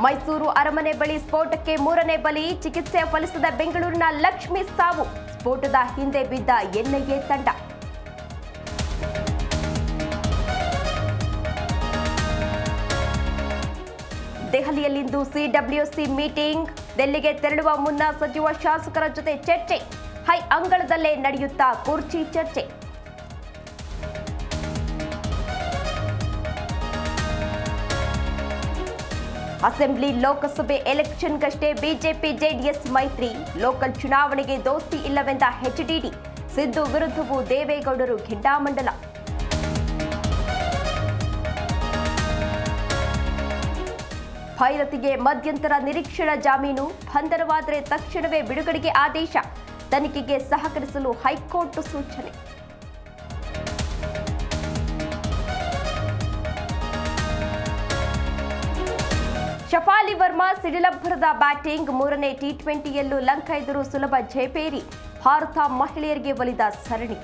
ಮೈಸೂರು ಅರಮನೆ ಬಳಿ ಸ್ಫೋಟಕ್ಕೆ 3ನೇ ಬಲಿ. ಚಿಕಿತ್ಸೆ ಫಲಿಸದ ಬೆಂಗಳೂರಿನ ಲಕ್ಷ್ಮಿ ಸಾವು. ಸ್ಫೋಟದ ಹಿಂದೆ ಬಿದ್ದ ಎನ್ಐಎ ತಂಡ. ದೆಹಲಿಯಲ್ಲಿಂದು ಸಿಡಬ್ಲ್ಯೂಸಿ ಮೀಟಿಂಗ್. ದಿಲ್ಲಿಗೆ ತೆರಳುವ ಮುನ್ನ ಸಚಿವ ಶಾಸಕರ ಜೊತೆ ಚರ್ಚೆ. ಹೈ ಅಂಗಳದಲ್ಲೇ ನಡೆಯುತ್ತಾ ಕುರ್ಚಿ ಚರ್ಚೆ. ಅಸೆಂಬ್ಲಿ ಲೋಕಸಭೆ ಎಲೆಕ್ಷನ್ಗಷ್ಟೇ ಬಿಜೆಪಿ ಜೆಡಿಎಸ್ ಮೈತ್ರಿ. ಲೋಕಲ್ ಚುನಾವಣೆಗೆ ದೋಸ್ತಿ ಇಲ್ಲವೆಂದ ಎಚ್ಡಿಡಿ. ಸಿದ್ದು ವಿರುದ್ಧವೂ ದೇವೇಗೌಡರು ಕೆಂಡಾಮಂಡಲ. ಭೈರತಿಗೆ ಮಧ್ಯಂತರ ನಿರೀಕ್ಷಣಾ ಜಾಮೀನು. ಬಂಧನವಾದರೆ ತಕ್ಷಣವೇ ಬಿಡುಗಡೆಗೆ ಆದೇಶ. ತನಿಖೆಗೆ ಸಹಕರಿಸಲು ಹೈಕೋರ್ಟ್ ಸೂಚನೆ. ಶಫಾಲಿ ವರ್ಮಾ ಸಿಡಿಲಬ್ಬರದ ಬ್ಯಾಟಿಂಗ್. 3ನೇ ಟಿ20ಯಲ್ಲೂ ಲಂಕಾ ಎದುರು ಸುಲಭ ಜಯಪೇರಿ. ಭಾರತ ಮಹಿಳೆಯರಿಗೆ ಒಲಿದ ಸರಣಿ.